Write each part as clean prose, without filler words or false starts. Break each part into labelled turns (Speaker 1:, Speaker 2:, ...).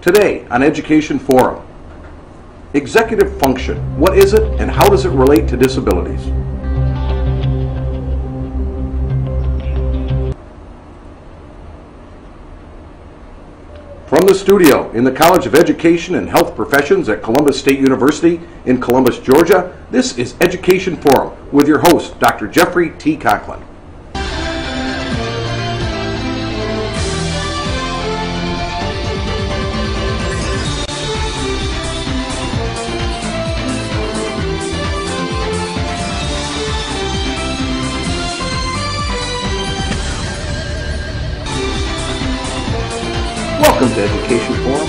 Speaker 1: Today on Education Forum, executive function. What is it and how does it relate to disabilities? From the studio in the College of Education and Health Professions at Columbus State University in Columbus, Georgia, this is Education Forum with your host, Dr. Jeffrey T. Conklin. Welcome to Education Forum.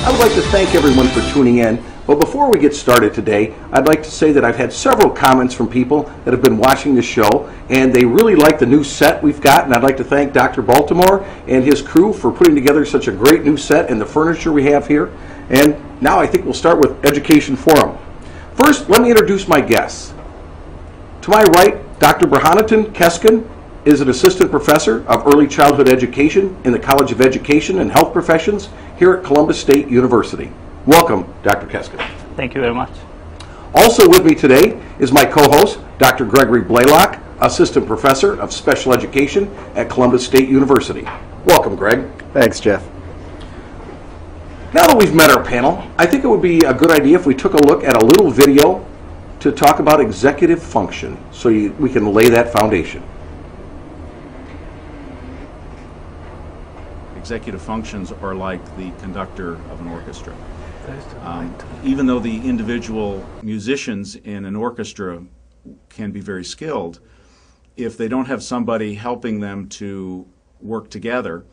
Speaker 1: I would like to thank everyone for tuning in, but before we get started today, I'd like to say that I've had several comments from people that have been watching the show, and they really like the new set we've got, and I'd like to thank Dr. Baltimore and his crew for putting together such a great new set and the furniture we have here. And now I think we'll start with Education Forum. First, let me introduce my guests. To my right, Dr. Keskin is an assistant professor of early childhood education in the College of Education and Health Professions here at Columbus State University. Welcome, Dr. Keskin.
Speaker 2: Thank you very much.
Speaker 1: Also with me today is my co-host, Dr. Gregory Blaylock, assistant professor of special education at Columbus State University. Welcome, Greg.
Speaker 3: Thanks, Jeff.
Speaker 1: Now that we've met our panel, I think it would be a good idea if we took a look at a little video to talk about executive function so we can lay that foundation.
Speaker 4: Executive functions are like the conductor of an orchestra. Even though the individual musicians in an orchestra can be very skilled, if they don't have somebody helping them to work together,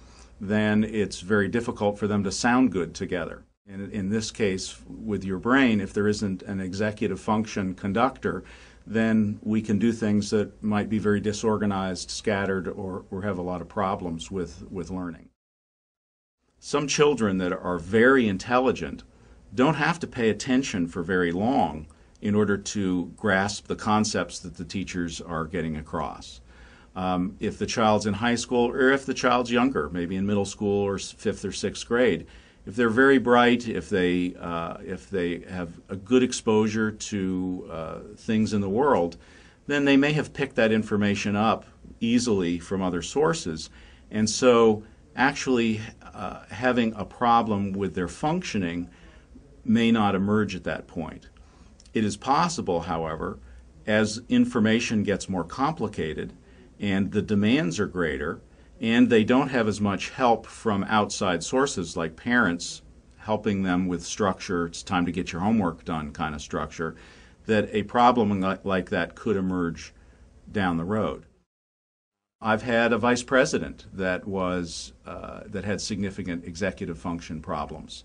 Speaker 4: then it's very difficult for them to sound good together. And in this case, with your brain, if there isn't an executive function conductor, then we can do things that might be very disorganized, scattered, or have a lot of problems with learning. Some children that are very intelligent don't have to pay attention for very long in order to grasp the concepts that the teachers are getting across. If the child's in high school, or if the child's younger, maybe in middle school or 5th or 6th grade, if they're very bright, if they have a good exposure to things in the world, then they may have picked that information up easily from other sources. And so actually having a problem with their functioning may not emerge at that point. It is possible, however, as information gets more complicated and the demands are greater and they don't have as much help from outside sources like parents helping them with structure, it's time to get your homework done kind of structure, that a problem like that could emerge down the road. I've had a vice president that had significant executive function problems.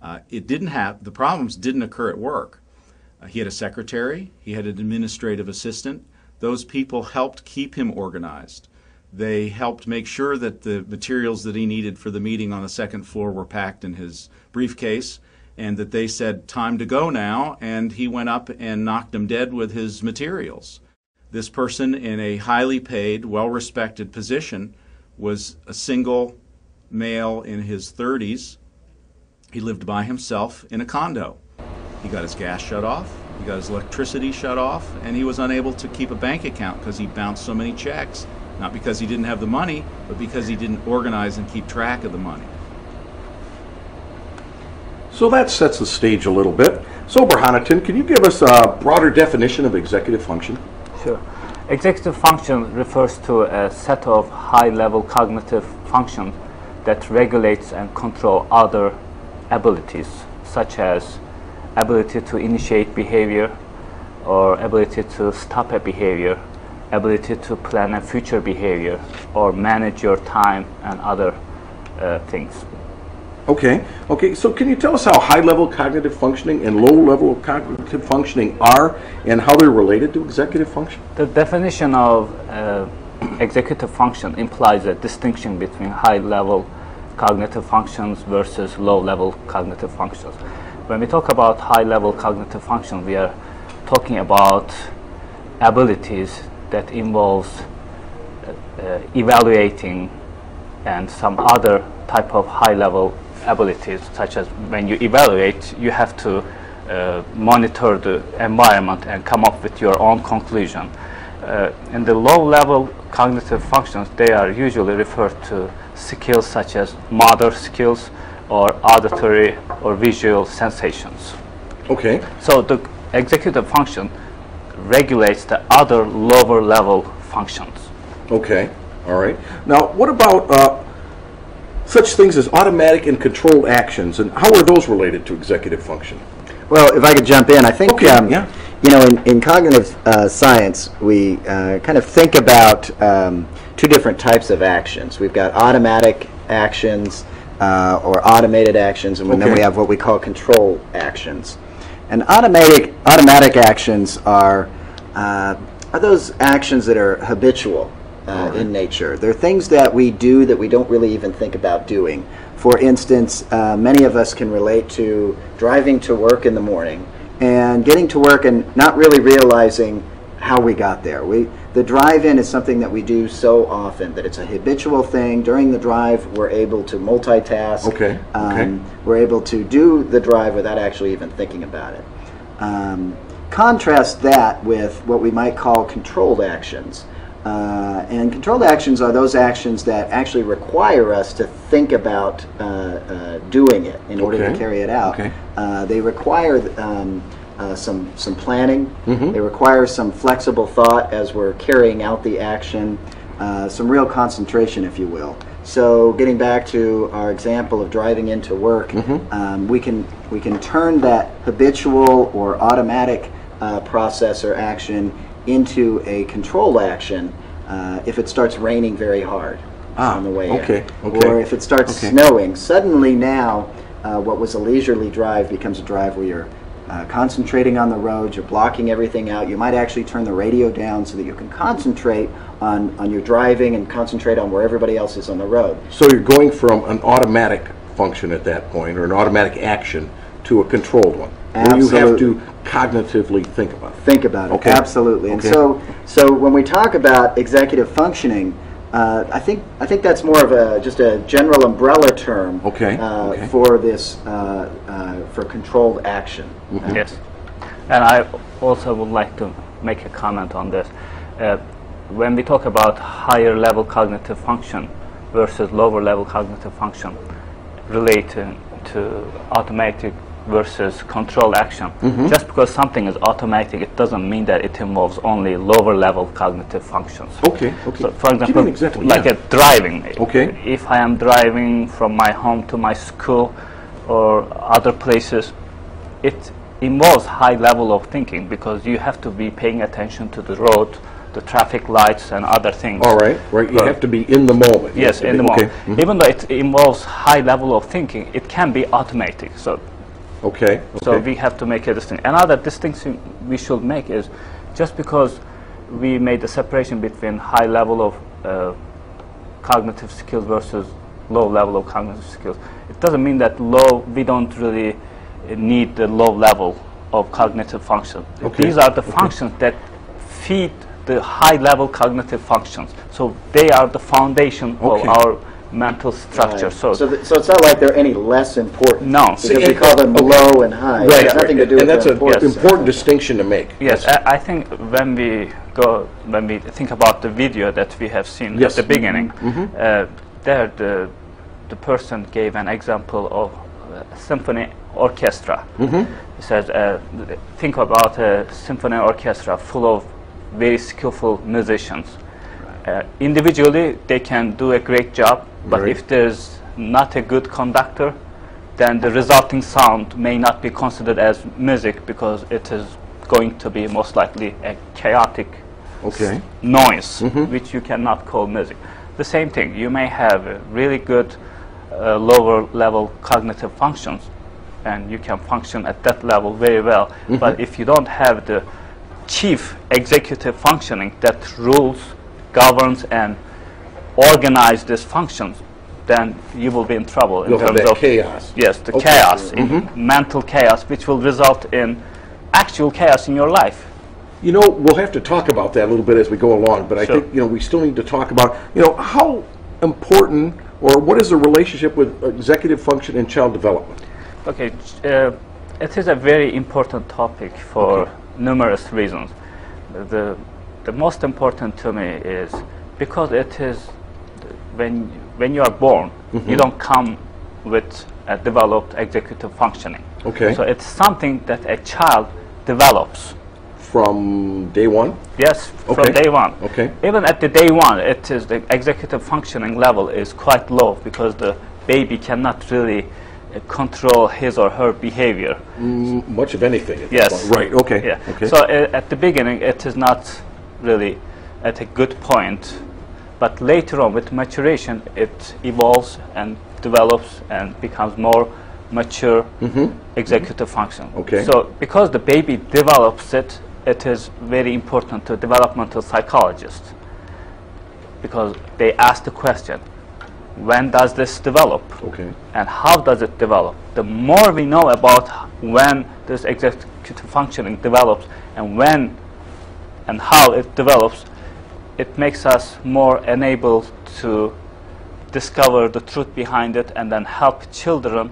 Speaker 4: The problems didn't occur at work. He had a secretary, he had an administrative assistant. Those people helped keep him organized. They helped make sure that the materials that he needed for the meeting on the second floor were packed in his briefcase, and that they said, "Time to go now," and he went up and knocked him dead with his materials. This person in a highly paid, well-respected position was a single male in his 30s. He lived by himself in a condo. He got his gas shut off, he got his electricity shut off, and he was unable to keep a bank account because he bounced so many checks. Not because he didn't have the money, but because he didn't organize and keep track of the money.
Speaker 1: So that sets the stage a little bit. So Burhanattin, can you give us a broader definition of executive function?
Speaker 2: Sure. Executive function refers to a set of high-level cognitive functions that regulates and control other abilities, such as ability to initiate behavior or ability to stop a behavior, ability to plan a future behavior, or manage your time and other things.
Speaker 1: Okay, so can you tell us how high-level cognitive functioning and low-level cognitive functioning are and how they're related to executive function?
Speaker 2: The definition of executive function implies a distinction between high-level cognitive functions versus low-level cognitive functions. When we talk about high-level cognitive functions, we are talking about abilities that involves evaluating and some other type of high-level abilities, such as when you evaluate, you have to monitor the environment and come up with your own conclusion. In the low-level cognitive functions, they are usually referred to skills such as motor skills or auditory or visual sensations.
Speaker 1: Okay.
Speaker 2: So the executive function regulates the other lower-level functions.
Speaker 1: Okay. All right. Now, what about such things as automatic and controlled actions, and how are those related to executive function?
Speaker 3: Well, if I could jump in, I think,
Speaker 1: Yeah.
Speaker 3: you know, in cognitive science, we kind of think about two different types of actions. We've got automatic actions or automated actions, and then we have what we call control actions. And automatic actions are those actions that are habitual in nature. They're things that we do that we don't really even think about doing. For instance, many of us can relate to driving to work in the morning and getting to work and not really realizing how we got there. The drive-in is something that we do so often that it's a habitual thing. During the drive, we're able to multitask.
Speaker 1: Okay.
Speaker 3: We're able to do the drive without actually even thinking about it. Contrast that with what we might call controlled actions. And controlled actions are those actions that actually require us to think about doing it in order to carry it out.
Speaker 1: Okay.
Speaker 3: They require some planning.
Speaker 1: Mm-hmm.
Speaker 3: They require some flexible thought as we're carrying out the action, some real concentration, if you will. So getting back to our example of driving into work, we can turn that habitual or automatic process or action into a control action if it starts raining very hard on the way in. Or if it starts snowing. Suddenly now what was a leisurely drive becomes a drive where you're concentrating on the road, you're blocking everything out. You might actually turn the radio down so that you can concentrate on your driving and concentrate on where everybody else is on the road.
Speaker 1: So you're going from an automatic function at that point, or an automatic action, to a controlled one.
Speaker 3: Absolutely.
Speaker 1: Where you have to cognitively think about it.
Speaker 3: Think about it, absolutely. And so when we talk about executive functioning, I think that's more of just a general umbrella term for this for controlled action.
Speaker 2: Yes, and I also would like to make a comment on this. When we talk about higher level cognitive function versus lower level cognitive function related to automatic versus control action, just because something is automatic, it doesn't mean that it involves only lower level cognitive functions. So for example, like a driving. If I am driving from my home to my school or other places, it involves high level of thinking because you have to be paying attention to the road, the traffic lights and other things.
Speaker 1: Right. You have to be in the moment.
Speaker 2: Yes, in the moment. Even though it involves high level of thinking, it can be automatic. So So we have to make a distinction. Another distinction we should make is just because we made a separation between high level of cognitive skills versus low level of cognitive skills, it doesn't mean that we don't really need the low level of cognitive function. These are the functions that feed the high level cognitive functions. So they are the foundation of our mental structure. So
Speaker 3: it's not like they're any less important.
Speaker 2: No.
Speaker 3: Because we call them low and high. It has nothing to do with
Speaker 1: that's an important distinction to make.
Speaker 2: Yes, I think when we think about the video that we have seen at the beginning, there the person gave an example of a symphony orchestra. He says, think about a symphony orchestra full of very skillful musicians. Individually, they can do a great job, but if there's not a good conductor, then the resulting sound may not be considered as music because it is going to be most likely a chaotic noise, which you cannot call music. The same thing, you may have a really good lower level cognitive functions, and you can function at that level very well, but if you don't have the chief executive functioning that rules, governs and organize these functions, then you will be in trouble.
Speaker 1: You'll have that chaos.
Speaker 2: Yes, the chaos, mental chaos, which will result in actual chaos in your life.
Speaker 1: You know, we'll have to talk about that a little bit as we go along, but I think, we still need to talk about, how important or what is the relationship with executive function and child development?
Speaker 2: Okay, it is a very important topic for numerous reasons. The most important to me is because it is when you are born, you don't come with a developed executive functioning.
Speaker 1: Okay.
Speaker 2: So it's something that a child develops.
Speaker 1: From day one?
Speaker 2: Yes,
Speaker 1: Okay.
Speaker 2: from day one.
Speaker 1: Okay.
Speaker 2: Even at the day one, it is the executive functioning level is quite low because the baby cannot really control his or her behavior.
Speaker 1: Much of anything. At
Speaker 2: Yes.
Speaker 1: that point. Right. Okay.
Speaker 2: Yeah.
Speaker 1: Okay.
Speaker 2: So at the beginning, it is not really at a good point, but later on, with maturation, it evolves and develops and becomes more mature executive function.
Speaker 1: Okay.
Speaker 2: So because the baby develops it, it is very important to developmental psychologists because they ask the question, when does this develop?
Speaker 1: Okay.
Speaker 2: And how does it develop? The more we know about when this executive functioning develops and when and how it develops, it makes us more enabled to discover the truth behind it and then help children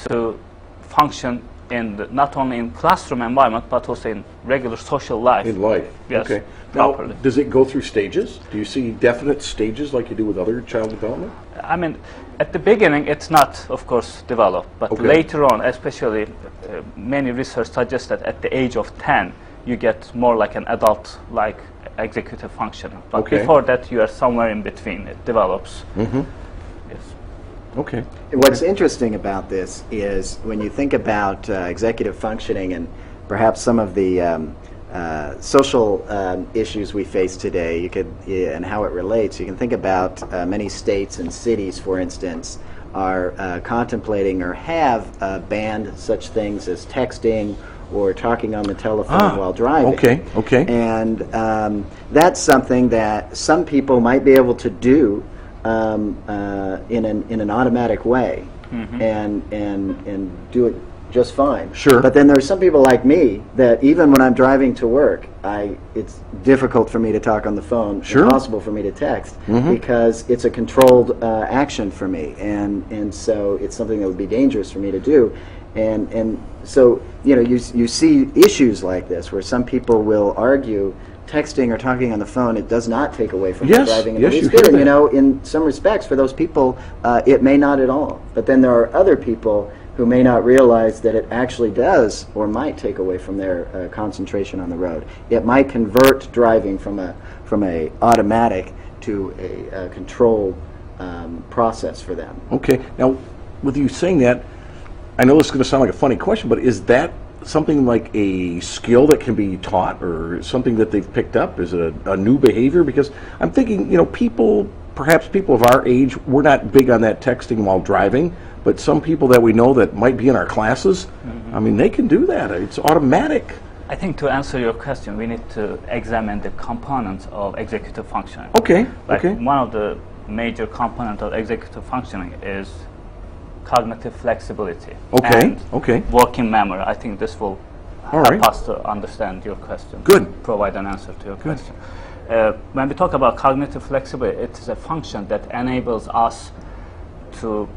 Speaker 2: to function in not only in classroom environment but also in regular social life.
Speaker 1: In life.
Speaker 2: Yes,
Speaker 1: Okay. Now,
Speaker 2: properly.
Speaker 1: does it go through stages? Do you see definite stages like you do with other child development?
Speaker 2: I mean, at the beginning, it's not, of course, developed, but
Speaker 1: Okay.
Speaker 2: later on, especially many research suggests that at the age of 10, you get more like an adult-like executive functioning. But
Speaker 1: Okay.
Speaker 2: before that, you are somewhere in between. It develops. Yes.
Speaker 1: Okay.
Speaker 3: What's interesting about this is when you think about executive functioning and perhaps some of the social issues we face today, and how it relates. You can think about many states and cities, for instance, are contemplating or have banned such things as texting or talking on the telephone while driving.
Speaker 1: Okay. Okay.
Speaker 3: And that's something that some people might be able to do in an automatic way, and do it just fine.
Speaker 1: Sure.
Speaker 3: But then there's some people like me that even when I'm driving to work, it's difficult for me to talk on the phone.
Speaker 1: Sure.
Speaker 3: Impossible for me to text because it's a controlled action for me, and so it's something that would be dangerous for me to do. And so you see issues like this where some people will argue texting or talking on the phone, it does not take away from
Speaker 1: Yes,
Speaker 3: driving in
Speaker 1: yes,
Speaker 3: the
Speaker 1: you
Speaker 3: least
Speaker 1: hear
Speaker 3: bit. And
Speaker 1: that.
Speaker 3: in some respects, for those people, it may not at all. But then there are other people who may not realize that it actually does or might take away from their concentration on the road. It might convert driving from a automatic to a controlled process for them.
Speaker 1: Okay. Now, with you saying that, I know this is going to sound like a funny question, but is that something like a skill that can be taught, or something that they've picked up? Is it a new behavior? Because I'm thinking, perhaps people of our age, we're not big on that texting while driving, but some people that we know that might be in our classes, I mean, they can do that. It's automatic.
Speaker 2: I think to answer your question, we need to examine the components of executive functioning.
Speaker 1: Okay.
Speaker 2: Like
Speaker 1: Okay.
Speaker 2: one of the major components of executive functioning is cognitive flexibility.
Speaker 1: Okay,
Speaker 2: And
Speaker 1: okay.
Speaker 2: working memory. I think this will
Speaker 1: All
Speaker 2: help
Speaker 1: right.
Speaker 2: us to understand your question.
Speaker 1: Good.
Speaker 2: Provide an answer to your question. When we talk about cognitive flexibility, it is a function that enables us to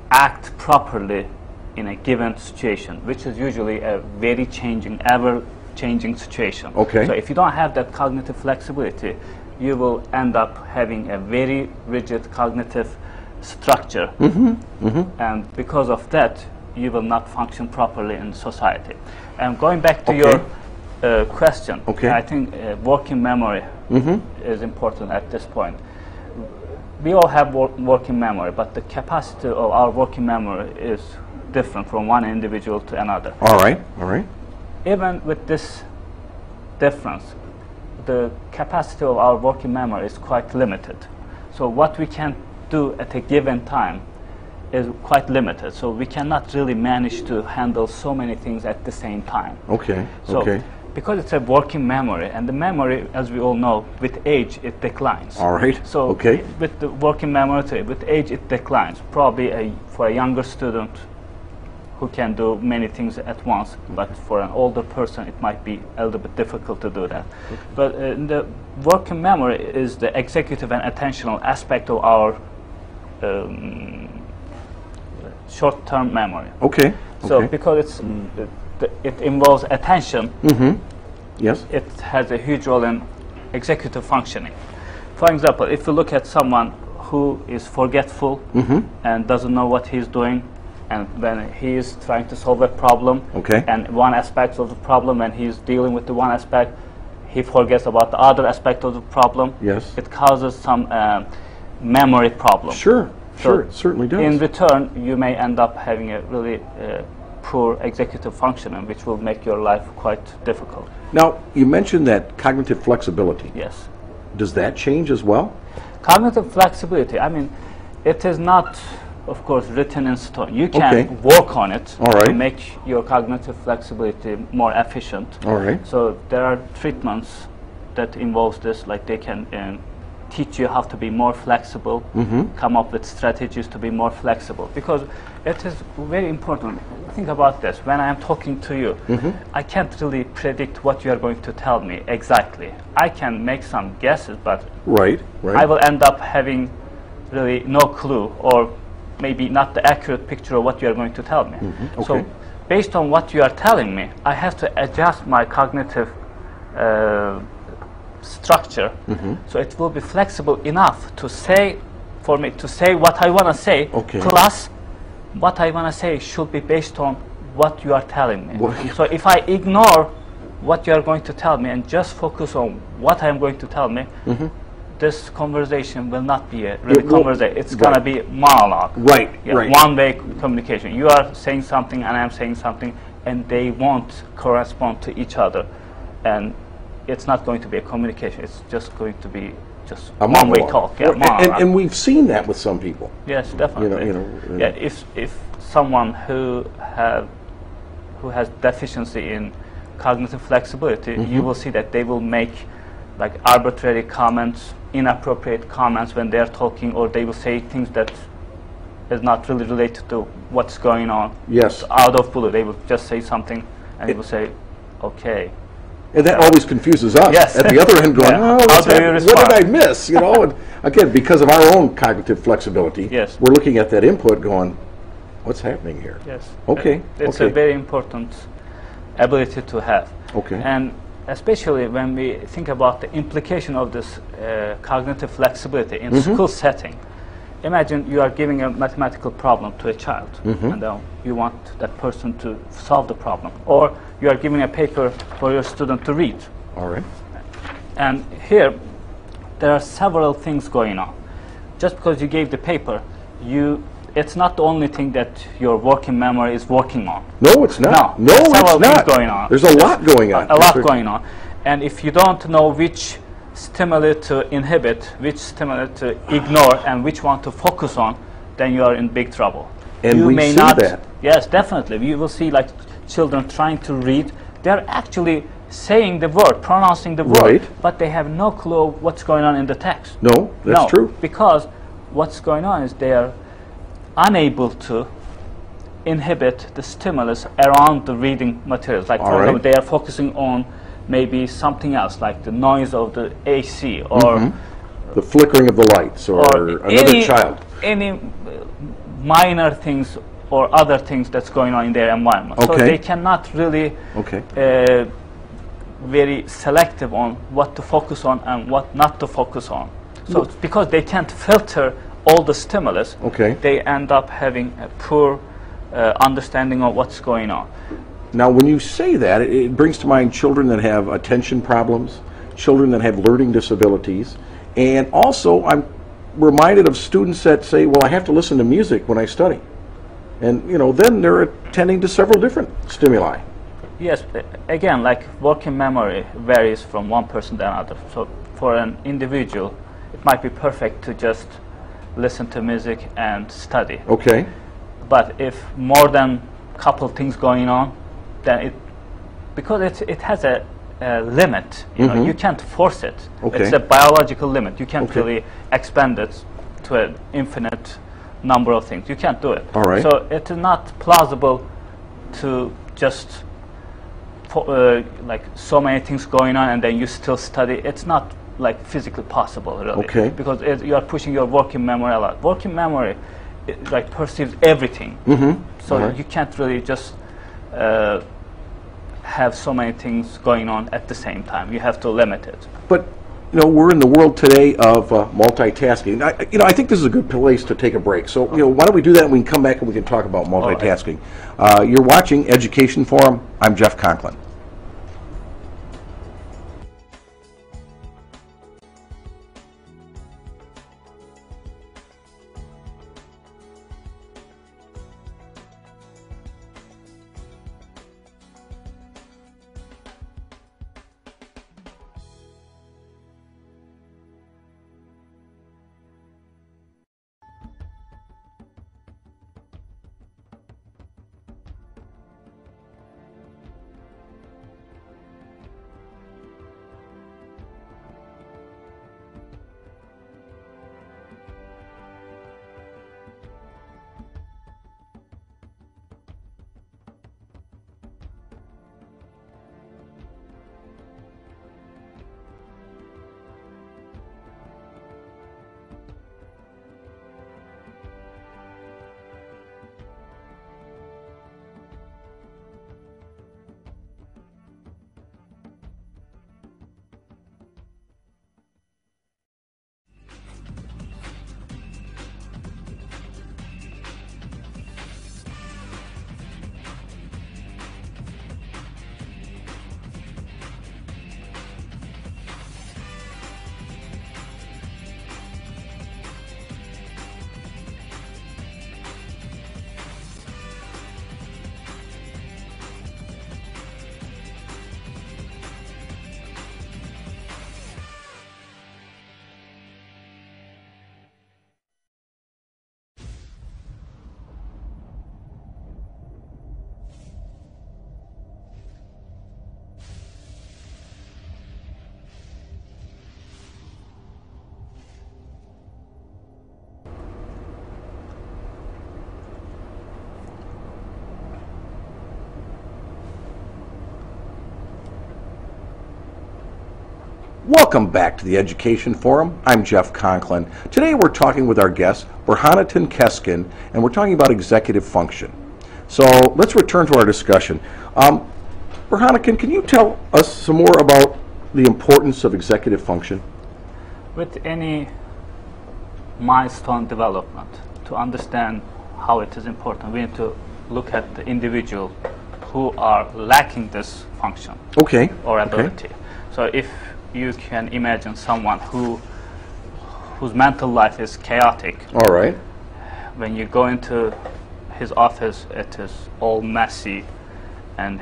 Speaker 2: act properly in a given situation, which is usually a very changing, ever-changing situation.
Speaker 1: Okay.
Speaker 2: So if you don't have that cognitive flexibility, you will end up having a very rigid cognitive structure. And because of that, you will not function properly in society. And going back to your question,
Speaker 1: Okay.
Speaker 2: I think working memory is important at this point. We all have working memory, but the capacity of our working memory is different from one individual to another.
Speaker 1: All right. All right.
Speaker 2: Even with this difference, the capacity of our working memory is quite limited. So what we can do at a given time is quite limited. So we cannot really manage to handle so many things at the same time.
Speaker 1: Okay.
Speaker 2: So
Speaker 1: Okay.
Speaker 2: because it's a working memory, and the memory, as we all know, with age it declines.
Speaker 1: All right.
Speaker 2: So
Speaker 1: Okay.
Speaker 2: with the working memory today, with age it declines. Probably for a younger student who can do many things at once, but for an older person it might be a little bit difficult to do that. But the working memory is the executive and attentional aspect of our short-term memory.
Speaker 1: Okay.
Speaker 2: So
Speaker 1: okay.
Speaker 2: because it involves attention,
Speaker 1: Yes.
Speaker 2: it has a huge role in executive functioning. For example, if you look at someone who is forgetful and doesn't know what he's doing, and when he is trying to solve a problem,
Speaker 1: Okay.
Speaker 2: and one aspect of the problem, and he's dealing with the one aspect, he forgets about the other aspect of the problem.
Speaker 1: Yes.
Speaker 2: It causes some memory problem.
Speaker 1: Sure.
Speaker 2: So
Speaker 1: Sure. It certainly does.
Speaker 2: in return, you may end up having a really poor executive functioning, which will make your life quite difficult.
Speaker 1: Now, you mentioned that cognitive flexibility.
Speaker 2: Yes.
Speaker 1: Does that change as well?
Speaker 2: Cognitive flexibility, I mean, it is not, of course, written in stone. You can
Speaker 1: Okay.
Speaker 2: work on it
Speaker 1: All
Speaker 2: to
Speaker 1: right.
Speaker 2: make your cognitive flexibility more efficient.
Speaker 1: All right.
Speaker 2: So there are treatments that involves this, like they can teach you how to be more flexible, come up with strategies to be more flexible, because it is very important. Think about this. When I am talking to you, I can't really predict what you are going to tell me exactly. I can make some guesses, but
Speaker 1: Right. Right.
Speaker 2: I will end up having really no clue, or maybe not the accurate picture of what you are going to tell me. So
Speaker 1: Okay.
Speaker 2: based on what you are telling me, I have to adjust my cognitive structure, so it will be flexible enough to say, for me to say what I want to say,
Speaker 1: Okay.
Speaker 2: plus what I want to say should be based on what you are telling me.
Speaker 1: Well,
Speaker 2: So if I ignore what you are going to tell me and just focus on what I am going to tell me, this conversation will not be a really
Speaker 1: It will-
Speaker 2: conversation. It's going to be monologue.
Speaker 1: Right.
Speaker 2: Yeah,
Speaker 1: Right.
Speaker 2: one-way communication. You are saying something and I am saying something, and they won't correspond to each other, and it's not going to be a communication. It's just going to be just
Speaker 1: A
Speaker 2: one-way
Speaker 1: monologue.
Speaker 2: talk. Yeah,
Speaker 1: Well,
Speaker 2: monologue.
Speaker 1: and we've seen that with some people.
Speaker 2: Yes, definitely.
Speaker 1: you know,
Speaker 2: yeah, if someone who has deficiency in cognitive flexibility, you will see that they will make like arbitrary comments, inappropriate comments when they're talking, or they will say things that is not really related to what's going on.
Speaker 1: Yes.
Speaker 2: Out of blue, they will just say something, and they will say, "Okay."
Speaker 1: And that always confuses us
Speaker 2: Yes.
Speaker 1: at the other end, going,
Speaker 2: Yeah.
Speaker 1: "Oh,
Speaker 2: How
Speaker 1: what's
Speaker 2: do you
Speaker 1: happening?
Speaker 2: respond?"
Speaker 1: What did I miss?" You know, and again, because of our own cognitive flexibility,
Speaker 2: Yes.
Speaker 1: we're looking at that input, going, "What's happening here?"
Speaker 2: Yes.
Speaker 1: Okay.
Speaker 2: It's
Speaker 1: okay.
Speaker 2: a very important ability to have.
Speaker 1: Okay.
Speaker 2: And especially when we think about the implication of this cognitive flexibility in school setting. Imagine you are giving a mathematical problem to a child, and you want that person to solve the problem. Or you are giving a paper for your student to read.
Speaker 1: All right.
Speaker 2: And here, there are several things going on. Just because you gave the paper, it's not the only thing that your working memory is working on.
Speaker 1: No, it's not.
Speaker 2: No,
Speaker 1: it's
Speaker 2: several things
Speaker 1: not.
Speaker 2: going on.
Speaker 1: There's a lot going on.
Speaker 2: A lot going on. And if you don't know which stimuli to inhibit, which stimuli to ignore, and which one to focus on, then you are in big trouble.
Speaker 1: And
Speaker 2: you
Speaker 1: we
Speaker 2: may
Speaker 1: see
Speaker 2: not,
Speaker 1: that.
Speaker 2: Yes, definitely. You will see like children trying to read. They're actually saying the word, pronouncing the word,
Speaker 1: Right.
Speaker 2: but they have no clue of what's going on in the text.
Speaker 1: No, that's
Speaker 2: No,
Speaker 1: true.
Speaker 2: because what's going on is they are unable to inhibit the stimulus around the reading materials. Like,
Speaker 1: All
Speaker 2: for example,
Speaker 1: right.
Speaker 2: they are focusing on maybe something else, like the noise of the AC, or
Speaker 1: The flickering of the lights, or another child.
Speaker 2: any minor things or other things that's going on in their environment. So
Speaker 1: Okay.
Speaker 2: they cannot really
Speaker 1: Okay.
Speaker 2: very selective on what to focus on and what not to focus on. So it's because they can't filter all the stimulus,
Speaker 1: Okay.
Speaker 2: they end up having a poor understanding of what's going on.
Speaker 1: Now, when you say that, it brings to mind children that have attention problems, children that have learning disabilities, and also I'm reminded of students that say, well, I have to listen to music when I study. And, you know, then they're attending to several different stimuli.
Speaker 2: Yes, again, like working memory varies from one person to another. So for an individual, it might be perfect to just listen to music and study.
Speaker 1: Okay.
Speaker 2: But if more than a couple things going on, then because it has a limit, you know, you can't force it.
Speaker 1: Okay.
Speaker 2: It's a biological limit. You can't
Speaker 1: Okay.
Speaker 2: really expand it to an infinite number of things. You can't do it.
Speaker 1: All right.
Speaker 2: So it is not plausible to just like so many things going on and then you still study. It's not like physically possible, really.
Speaker 1: Okay.
Speaker 2: Because you are pushing your working memory a lot. Working memory, like perceives everything. So
Speaker 1: Alright.
Speaker 2: you can't really just have so many things going on at the same time. You have to limit it.
Speaker 1: But you know, we're in the world today of multitasking. I think this is a good place to take a break. So, why don't we do that and we can come back and we can talk about multitasking. You're watching Education Forum. I'm Jeff Conklin. Welcome back to the Education Forum. I'm Jeff Conklin. Today we're talking with our guest, Keskin, and we're talking about executive function. So let's return to our discussion. Can you tell us some more about the importance of executive function?
Speaker 2: With any milestone development, to understand how it is important, we need to look at the individual who are lacking this function or ability. So if you can imagine someone whose mental life is chaotic.
Speaker 1: All right.
Speaker 2: When you go into his office, it is all messy, and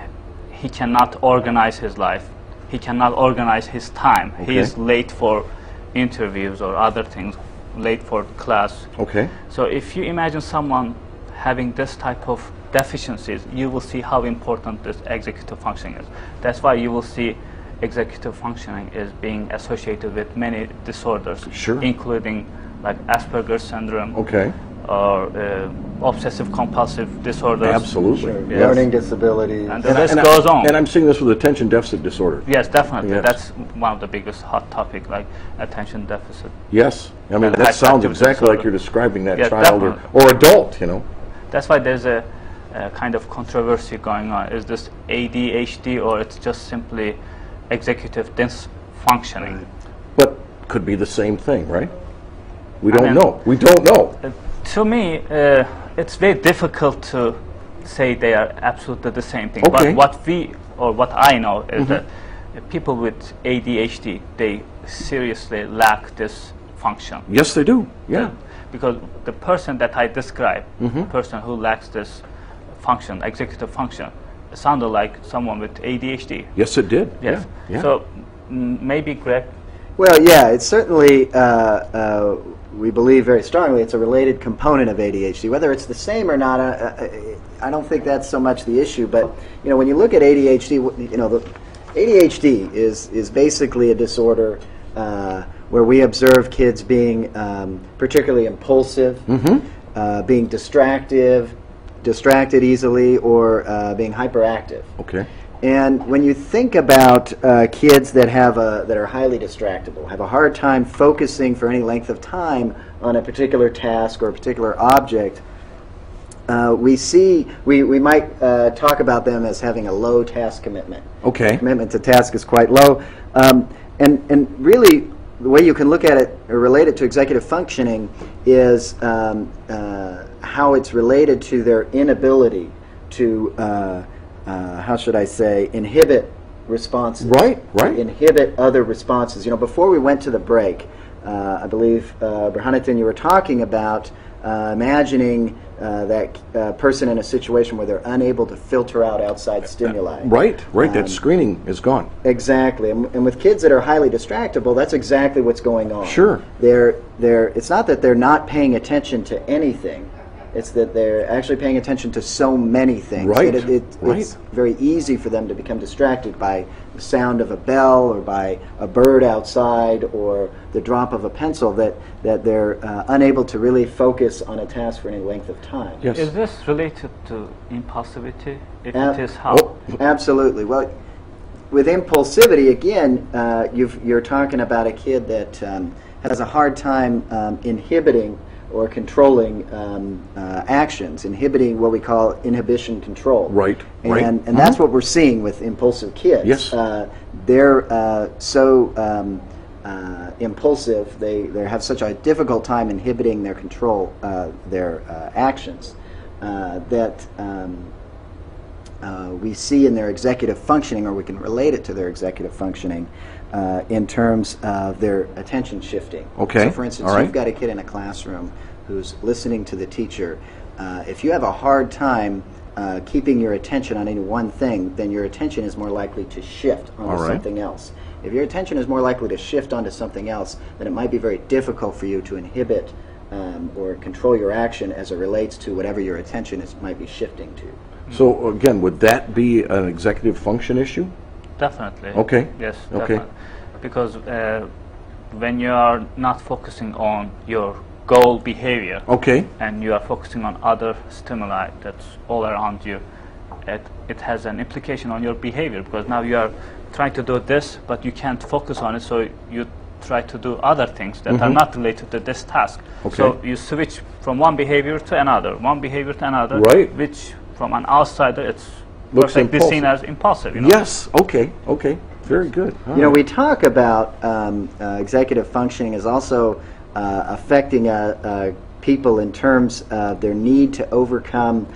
Speaker 2: he cannot organize his life. He cannot organize his time. He is late for interviews or other things, late for class. So if you imagine someone having this type of deficiencies, you will see how important this executive functioning is. That's why you will see executive functioning is being associated with many disorders, including like Asperger's syndrome or obsessive compulsive disorders.
Speaker 1: Absolutely.
Speaker 2: Yes.
Speaker 3: Learning disabilities.
Speaker 2: And the list goes on.
Speaker 1: And I'm seeing this with attention deficit disorder.
Speaker 2: Yes, definitely.
Speaker 1: Yes.
Speaker 2: That's one of the biggest hot topic, like attention deficit.
Speaker 1: Yes. I mean,
Speaker 2: And
Speaker 1: that sounds
Speaker 2: hyperactivity
Speaker 1: exactly like
Speaker 2: disorder.
Speaker 1: you're describing that
Speaker 2: Yes,
Speaker 1: child
Speaker 2: definitely.
Speaker 1: or adult, you know.
Speaker 2: That's why there's a kind of controversy going on. Is this ADHD or it's just simply executive dysfunctioning?
Speaker 1: But could be the same thing, right? We don't know. We don't know.
Speaker 2: To me, it's very difficult to say they are absolutely the same thing. But what I know is that people with ADHD, they seriously lack this function.
Speaker 1: Yes, they do. Yeah.
Speaker 2: Because the person that I described, the person who lacks this function, executive function, sounded like someone with ADHD.
Speaker 1: Yes, it did.
Speaker 2: Yes.
Speaker 1: Yeah.
Speaker 2: So maybe Greg.
Speaker 3: Well, yeah, it's certainly, we believe very strongly it's a related component of ADHD. Whether it's the same or not, I don't think that's so much the issue. But, you know, when you look at ADHD, you know, the ADHD is basically a disorder where we observe kids being particularly impulsive, being distracted easily, or being hyperactive. And when you think about kids that that are highly distractible, have a hard time focusing for any length of time on a particular task or a particular object, we might talk about them as having a low task commitment.
Speaker 1: Okay.
Speaker 3: Commitment to task is quite low, and really the way you can look at it or relate it to executive functioning is how it's related to their inability to how should I say, inhibit responses.
Speaker 1: Right, right.
Speaker 3: Inhibit other responses. You know, before we went to the break, I believe, Burhanettin, you were talking about imagining that person in a situation where they're unable to filter out outside stimuli.
Speaker 1: Right, right. That screening is gone.
Speaker 3: Exactly. And with kids that are highly distractible, that's exactly what's going on.
Speaker 1: Sure.
Speaker 3: It's not that they're not paying attention to anything. It's that they're actually paying attention to so many things.
Speaker 1: Right,
Speaker 3: That it's very easy for them to become distracted by the sound of a bell or by a bird outside or the drop of a pencil, that they're unable to really focus on a task for any length of time.
Speaker 1: Yes.
Speaker 2: Is this related to impulsivity? If it is, how?
Speaker 3: Oh, absolutely. Well, with impulsivity, again, you're talking about a kid that has a hard time inhibiting or controlling actions, inhibiting what we call inhibition control.
Speaker 1: Right,
Speaker 3: and,
Speaker 1: right.
Speaker 3: And that's what we're seeing with impulsive kids.
Speaker 1: Yes.
Speaker 3: They're so impulsive, they have such a difficult time inhibiting their control, their actions, that we see in their executive functioning, or we can relate it to their executive functioning, in terms of their attention shifting.
Speaker 1: Okay.
Speaker 3: So for instance,
Speaker 1: all right.
Speaker 3: you've got a kid in a classroom who's listening to the teacher. If you have a hard time keeping your attention on any one thing, then your attention is more likely to shift onto
Speaker 1: All right.
Speaker 3: something else. If your attention is more likely to shift onto something else, then it might be very difficult for you to inhibit or control your action as it relates to whatever your attention might be shifting to.
Speaker 1: So again, would that be an executive function issue?
Speaker 2: Definitely.
Speaker 1: Okay.
Speaker 2: Yes,
Speaker 1: Okay.
Speaker 2: definitely. Because when you are not focusing on your goal behavior,
Speaker 1: Okay.
Speaker 2: and you are focusing on other stimuli that's all around you, it has an implication on your behavior, because now you are trying to do this, but you can't focus on it, so you try to do other things that are not related to this task.
Speaker 1: Okay.
Speaker 2: So you switch from one behavior to another,
Speaker 1: Right.
Speaker 2: which from an outsider it's
Speaker 1: Looks
Speaker 2: perfectly seen
Speaker 1: impulsive.
Speaker 2: as impulsive. You know?
Speaker 1: Yes. Okay. Okay. Very good. All
Speaker 3: You know,
Speaker 1: right.
Speaker 3: we talk about executive functioning as also affecting people in terms of their need to overcome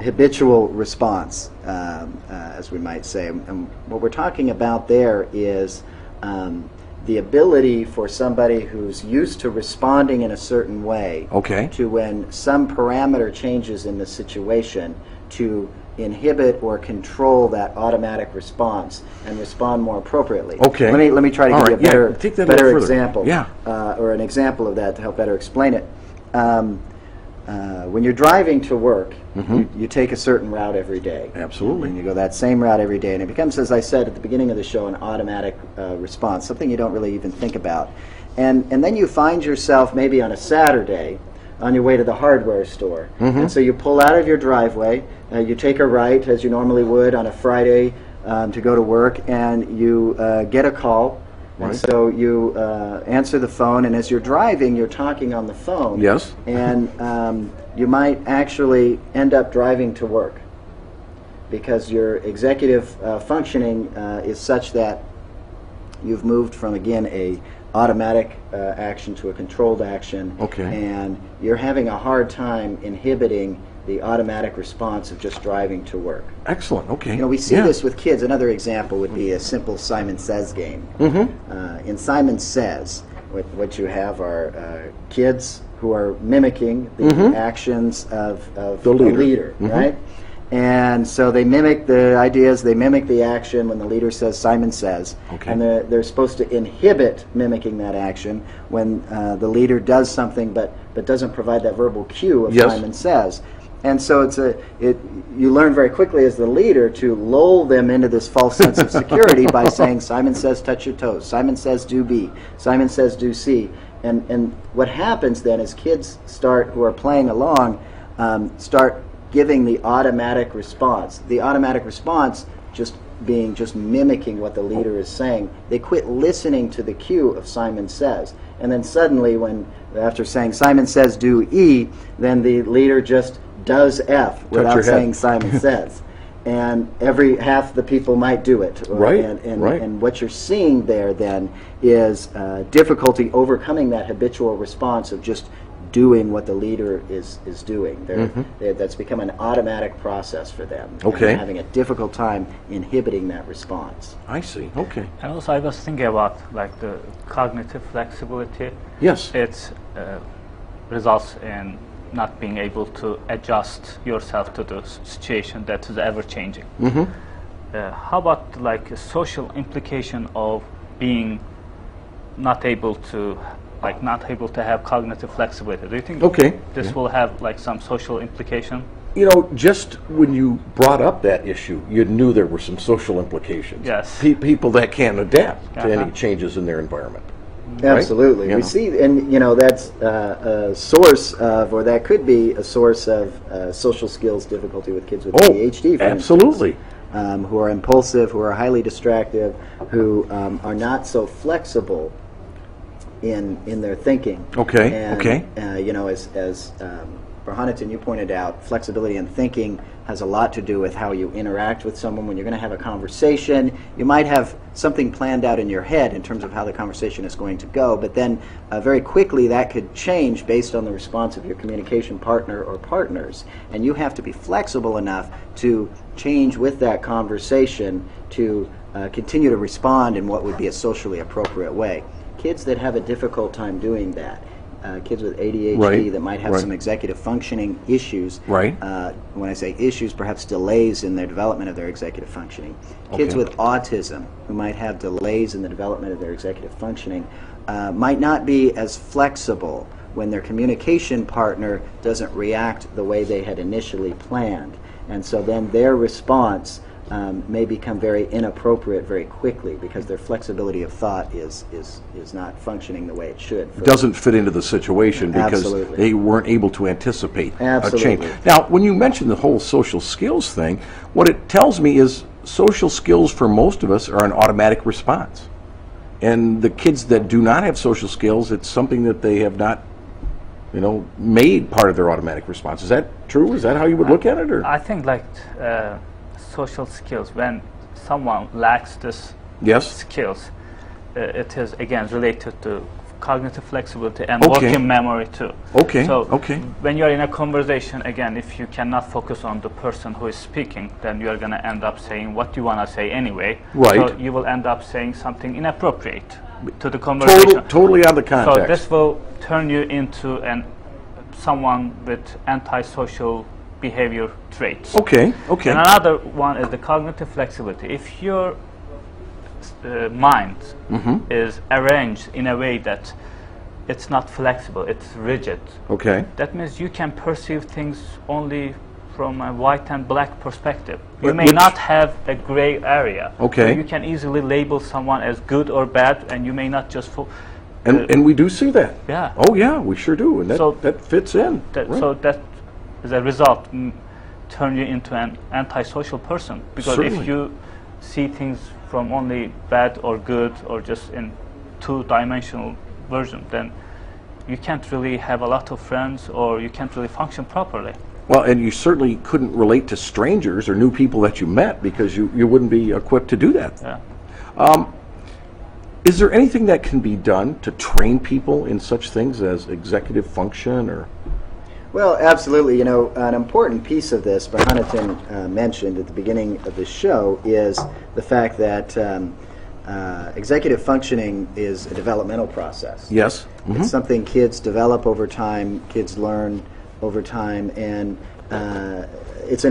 Speaker 3: habitual response, as we might say. And what we're talking about there is the ability for somebody who's used to responding in a certain way
Speaker 1: Okay.
Speaker 3: to, when some parameter changes in the situation, to inhibit or control that automatic response and respond more appropriately.
Speaker 1: Okay.
Speaker 3: Let me try to
Speaker 1: All
Speaker 3: give
Speaker 1: right.
Speaker 3: you a better,
Speaker 1: Yeah, take that a little
Speaker 3: better
Speaker 1: further.
Speaker 3: example.
Speaker 1: Yeah.
Speaker 3: Or an example of that to help better explain it. When you're driving to work, you take a certain route every day.
Speaker 1: Absolutely.
Speaker 3: And you go that same route every day, and it becomes, as I said at the beginning of the show, an automatic response, something you don't really even think about. And then you find yourself maybe on a Saturday on your way to the hardware store. And so you pull out of your driveway, you take a right as you normally would on a Friday to go to work, and you get a call.
Speaker 1: Right.
Speaker 3: And so you answer the phone, and as you're driving, you're talking on the phone.
Speaker 1: Yes.
Speaker 3: And you might actually end up driving to work because your executive functioning is such that you've moved from, again, a automatic action to a controlled action.
Speaker 1: Okay.
Speaker 3: And you're having a hard time inhibiting the automatic response of just driving to work.
Speaker 1: Excellent. Okay.
Speaker 3: You know, we see
Speaker 1: Yeah.
Speaker 3: this with kids. Another example would be a simple Simon Says game. In Simon Says, what you have are kids who are mimicking the actions of
Speaker 1: The
Speaker 3: a
Speaker 1: leader.
Speaker 3: leader, right? And so they mimic the ideas, they mimic the action when the leader says, Simon Says.
Speaker 1: Okay.
Speaker 3: And they're supposed to inhibit mimicking that action when the leader does something but doesn't provide that verbal cue of
Speaker 1: Yes.
Speaker 3: Simon Says. And so you learn very quickly as the leader to lull them into this false sense of security by saying, Simon says touch your toes, Simon says do B, Simon says do C. And what happens then is kids who are playing along, start giving the automatic response. The automatic response just mimicking what the leader is saying. They quit listening to the cue of Simon Says. And then suddenly, after saying Simon Says do E, then the leader just does F without saying Simon Says. And half the people might do it.
Speaker 1: Right,
Speaker 3: and what you're seeing there then is difficulty overcoming that habitual response of just doing what the leader is doing. That's become an automatic process for them.
Speaker 1: Okay.
Speaker 3: And they're having a difficult time inhibiting that response.
Speaker 1: I see. Okay.
Speaker 2: And also I was thinking about like the cognitive flexibility.
Speaker 1: Yes.
Speaker 2: It results in not being able to adjust yourself to the situation that is ever changing. How about like a social implication of being not able to have cognitive flexibility? Do you think this will have like some social implication?
Speaker 1: You know, just when you brought up that issue, you knew there were some social implications.
Speaker 2: Yes.
Speaker 1: People that can't adapt to any changes in their environment.
Speaker 3: Absolutely.
Speaker 1: Right?
Speaker 3: We see, and that's a source of, or that could be a source of social skills difficulty with kids with ADHD. For
Speaker 1: absolutely.
Speaker 3: Instance, who are impulsive, who are highly distractive, who are not so flexible in their thinking.
Speaker 1: Okay.
Speaker 3: And, as Burhanettin, you pointed out, flexibility in thinking has a lot to do with how you interact with someone. When you're going to have a conversation, you might have something planned out in your head in terms of how the conversation is going to go, but then very quickly that could change based on the response of your communication partner or partners. And you have to be flexible enough to change with that conversation to continue to respond in what would be a socially appropriate way. Kids that have a difficult time doing that, kids with ADHD that might have some executive functioning issues. When I say issues, perhaps delays in their development of their executive functioning. Kids with autism who might have delays in the development of their executive functioning might not be as flexible when their communication partner doesn't react the way they had initially planned. And so then their response may become very inappropriate very quickly because their flexibility of thought is not functioning the way it should.
Speaker 1: Doesn't fit into the situation because they weren't able to anticipate a change. Now, when you mention the whole social skills thing, what it tells me is social skills for most of us are an automatic response. And the kids that do not have social skills, it's something that they have not made part of their automatic response. Is that true? Is that how you would look at it? Or?
Speaker 2: I think like social skills, when someone lacks this skills, it is again related to cognitive flexibility and working memory too. So when you are in a conversation, again, if you cannot focus on the person who is speaking, then you are going to end up saying what you want to say anyway. So you will end up saying something inappropriate to the conversation.
Speaker 1: Totally out of the context.
Speaker 2: So this will turn you into someone with antisocial behavior traits. And another one is the cognitive flexibility. If your mind is arranged in a way that it's not flexible, it's rigid, that means you can perceive things only from a white and black perspective. You may not have a gray area. So you can easily label someone as good or bad, and you may not just
Speaker 1: and we do see that.
Speaker 2: Yeah.
Speaker 1: Oh yeah, we sure do, and that fits in.
Speaker 2: So that as a result turn you into an antisocial person, because if you see things from only bad or good or just in two-dimensional version, then you can't really have a lot of friends or you can't really function properly.
Speaker 1: Well, and you certainly couldn't relate to strangers or new people that you met because you wouldn't be equipped to do that. Is there anything that can be done to train people in such things as executive function or?
Speaker 3: Well, absolutely. An important piece of this, Burhanettin mentioned at the beginning of the show, is the fact that executive functioning is a developmental process.
Speaker 1: Yes.
Speaker 3: It's something kids develop over time, kids learn over time, and it's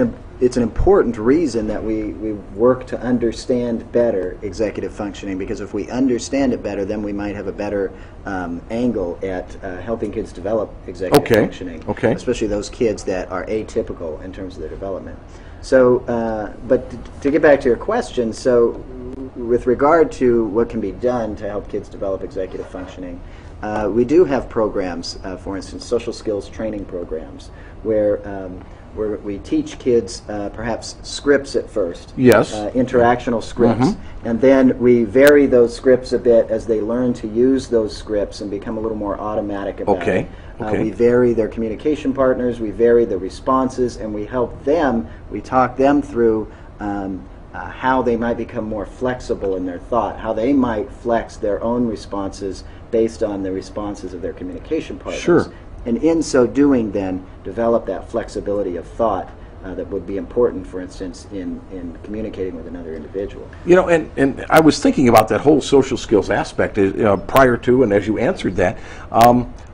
Speaker 3: an important reason that we work to understand better executive functioning, because if we understand it better, then we might have a better angle at helping kids develop executive functioning, especially those kids that are atypical in terms of their development. So, but to get back to your question, so with regard to what can be done to help kids develop executive functioning, we do have programs, for instance, social skills training programs, where we teach kids perhaps scripts at first.
Speaker 1: Yes.
Speaker 3: Interactional scripts. And then we vary those scripts a bit as they learn to use those scripts and become a little more automatic about it. We vary their communication partners, we vary the responses, and we help them, we talk them through how they might become more flexible in their thought, how they might flex their own responses based on the responses of their communication partners.
Speaker 1: Sure.
Speaker 3: And in so doing, then, develop that flexibility of thought that would be important, for instance, in communicating with another individual.
Speaker 1: You know, and I was thinking about that whole social skills aspect prior to, and as you answered that.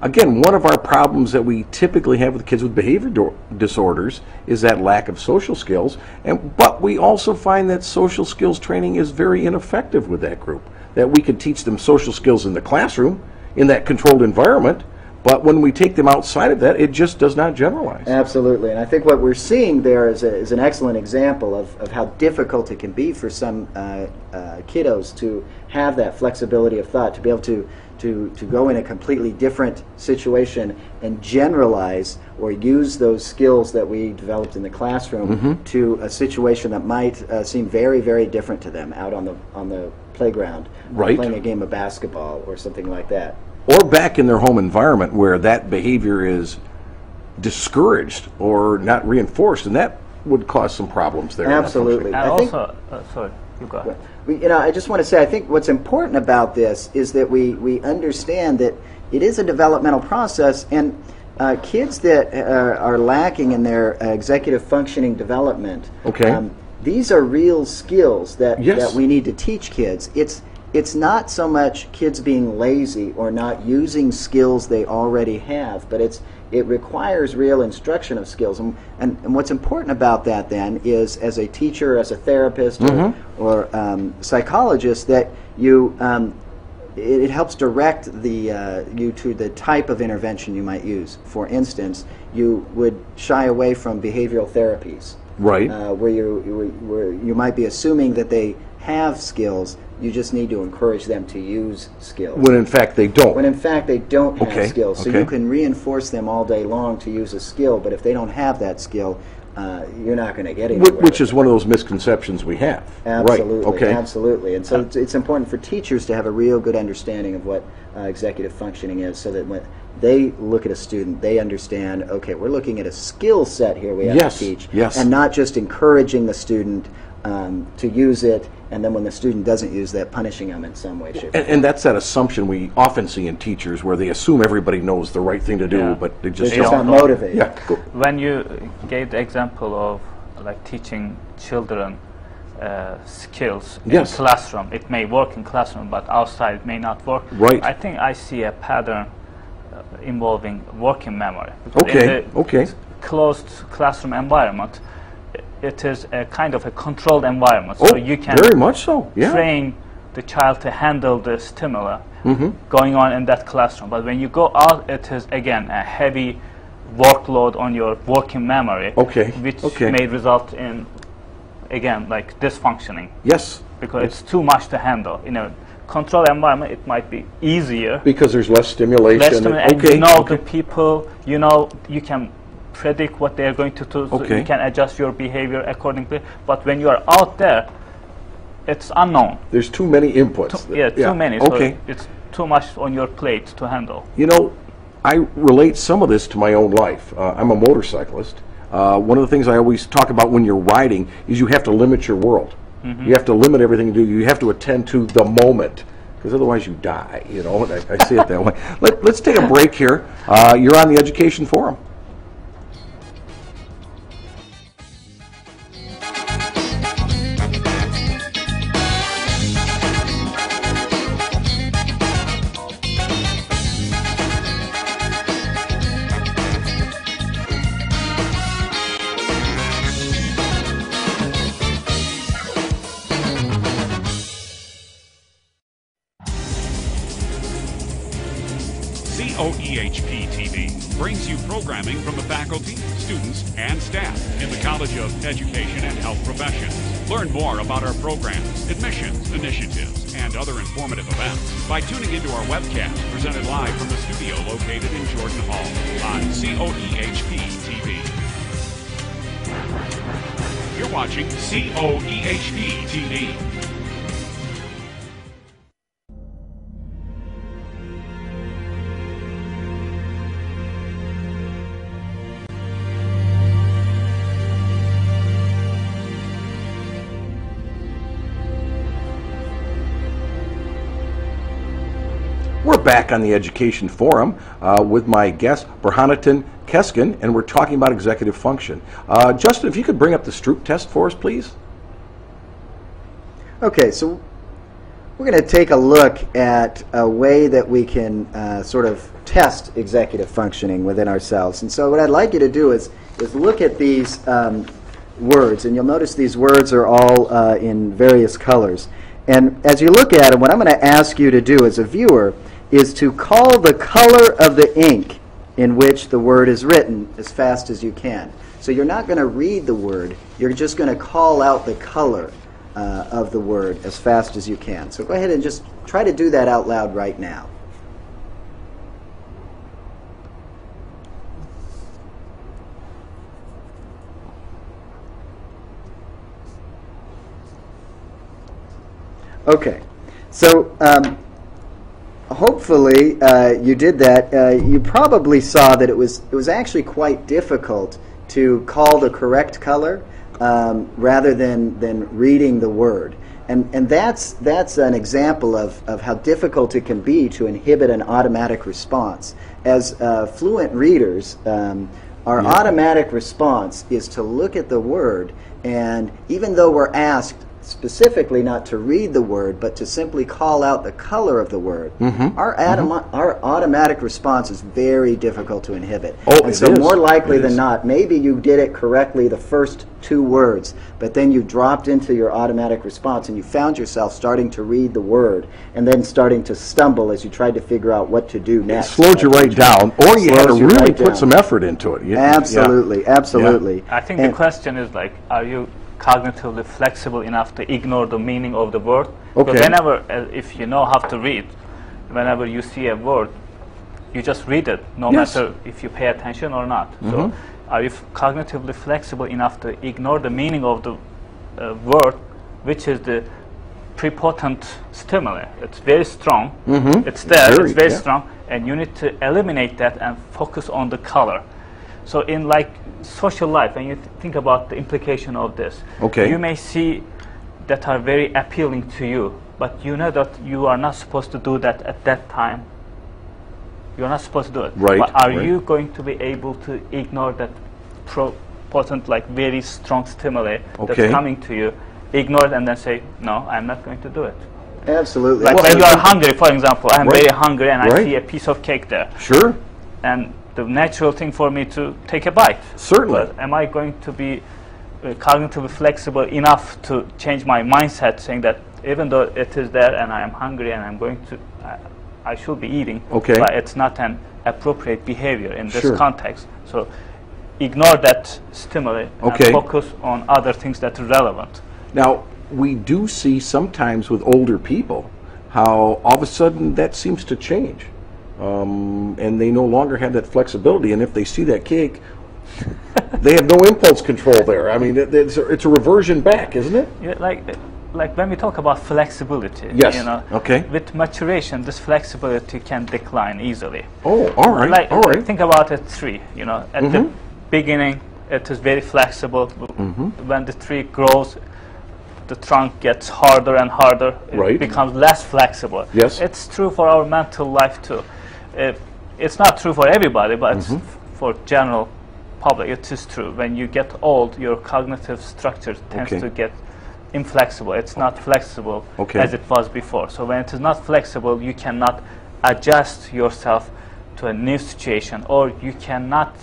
Speaker 1: Again, one of our problems that we typically have with kids with behavior disorders is that lack of social skills. But we also find that social skills training is very ineffective with that group. That we could teach them social skills in the classroom, in that controlled environment, but when we take them outside of that, it just does not generalize.
Speaker 3: Absolutely, and I think what we're seeing there is an excellent example of how difficult it can be for some kiddos to have that flexibility of thought, to be able to go in a completely different situation and generalize or use those skills that we developed in the classroom to a situation that might seem very, very different to them out on the playground, playing a game of basketball or something like that.
Speaker 1: Or back in their home environment where that behavior is discouraged or not reinforced, and that would cause some problems there.
Speaker 3: Absolutely.
Speaker 2: And also, sorry, you go ahead.
Speaker 3: I just want to say, I think what's important about this is that we understand that it is a developmental process, and kids that are lacking in their executive functioning development, these are real skills that we need to teach kids. It's not so much kids being lazy or not using skills they already have, but it requires real instruction of skills. And what's important about that then is, as a teacher, as a therapist, or psychologist, that you it helps direct you to the type of intervention you might use. For instance, you would shy away from behavioral therapies, where you might be assuming that they have skills. You just need to encourage them to use skills.
Speaker 1: When in fact they don't.
Speaker 3: When in fact they don't have skills. So you can reinforce them all day long to use a skill, but if they don't have that skill, you're not going to get anywhere.
Speaker 1: Which is one of those misconceptions we have.
Speaker 3: Absolutely, absolutely. And so it's important for teachers to have a real good understanding of what executive functioning is, so that when they look at a student, they understand, okay, we're looking at a skill set here we have to teach, and not just encouraging the student to use it, and then when the student doesn't use that, punishing them in some way, shape, or form.
Speaker 1: And that's that assumption we often see in teachers, where they assume everybody knows the right thing to do, but they just
Speaker 3: don't motivate.
Speaker 2: When you gave the example of like teaching children skills in classroom, it may work in classroom, but outside it may not work. I think I see a pattern involving working memory. In the closed classroom environment, it is a kind of a controlled environment, so you can
Speaker 1: very much so.
Speaker 2: train the child to handle the stimuli going on in that classroom. But when you go out, it is again a heavy workload on your working memory, which may result in, again, like dysfunctioning. Because it's too much to handle. In a controlled environment, it might be easier
Speaker 1: because there's less stimulation.
Speaker 2: And you know the people. You know, you can predict what they are going to do, so you can adjust your behavior accordingly. But when you are out there, it's unknown.
Speaker 1: There's too many inputs.
Speaker 2: Too many. So it's too much on your plate to handle.
Speaker 1: You know, I relate some of this to my own life. I'm a motorcyclist. One of the things I always talk about when you're riding is you have to limit your world. You have to limit everything you do. You have to attend to the moment, because otherwise you die. You know, and I see it that way. Let's take a break here. You're on the Education Forum.
Speaker 5: Coehptv, brings you programming from the faculty, students, and staff in the College of Education and Health Professions. Learn more about our programs, admissions, initiatives, and other informative events by tuning into our webcast presented live from the studio located in Jordan Hall on Coehptv TV. You're watching Coehptv TV.
Speaker 1: We're back on the Education Forum with my guest, Keskin, and we're talking about executive function. Justin, if you could bring up the Stroop test for us, please.
Speaker 3: Okay, so we're going to take a look at a way that we can sort of test executive functioning within ourselves. And so what I'd like you to do is look at these words, and you'll notice these words are all in various colors. And as you look at them, what I'm going to ask you to do as a viewer is to call the color of the ink in which the word is written as fast as you can. So you're not going to read the word, you're just going to call out the color of the word as fast as you can. So go ahead and just try to do that out loud right now. Okay, so hopefully you did that. You probably saw that it was actually quite difficult to call the correct color rather than reading the word. And that's an example of how difficult it can be to inhibit an automatic response. As fluent readers, our automatic response is to look at the word, and even though we're asked specifically not to read the word, but to simply call out the color of the word, our automatic response is very difficult to inhibit. And so more likely than not, maybe you did it correctly the first two words, but then you dropped into your automatic response and you found yourself starting to read the word and then starting to stumble as you tried to figure out what to do next.
Speaker 1: It slowed you right down, or you had to really put some effort into it.
Speaker 3: Absolutely, absolutely.
Speaker 2: I think the question is like, are you cognitively flexible enough to ignore the meaning of the word?
Speaker 1: Okay.
Speaker 2: But whenever, if you know how to read, whenever you see a word, you just read it, no matter if you pay attention or not. So, are you cognitively flexible enough to ignore the meaning of the word, which is the prepotent stimuli? It's very strong. It's there. It's very strong, and you need to eliminate that and focus on the color. So in like social life, when you think about the implication of this, you may see that are very appealing to you, but you know that you are not supposed to do that at that time. You're not supposed to do it.
Speaker 1: Right.
Speaker 2: But are you going to be able to ignore that potent, like very strong stimuli that's coming to you, ignore it and then say, no, I'm not going to do it?
Speaker 3: Absolutely.
Speaker 2: Like when you are hungry, for example, I'm very hungry and I see a piece of cake there.
Speaker 1: Sure.
Speaker 2: And the natural thing for me to take a bite.
Speaker 1: Certainly.
Speaker 2: But am I going to be cognitively flexible enough to change my mindset, saying that even though it is there and I am hungry and I'm going to, I should be eating, but it's not an appropriate behavior in this context. So ignore that stimuli and focus on other things that are relevant.
Speaker 1: Now, we do see sometimes with older people how all of a sudden that seems to change. And they no longer have that flexibility, and if they see that cake, they have no impulse control there. I mean, it's a reversion back, isn't it?
Speaker 2: Yeah, like when we talk about flexibility, you know, with maturation, this flexibility can decline easily.
Speaker 1: Oh, all right, all right.
Speaker 2: Think about a tree. You know, at the beginning, it is very flexible. When the tree grows, the trunk gets harder and harder. It becomes less flexible.
Speaker 1: Yes,
Speaker 2: it's true for our mental life too. It's not true for everybody, but it's for general public, it is true. When you get old, your cognitive structure tends to get inflexible. It's not flexible as it was before. So when it is not flexible, you cannot adjust yourself to a new situation, or you cannot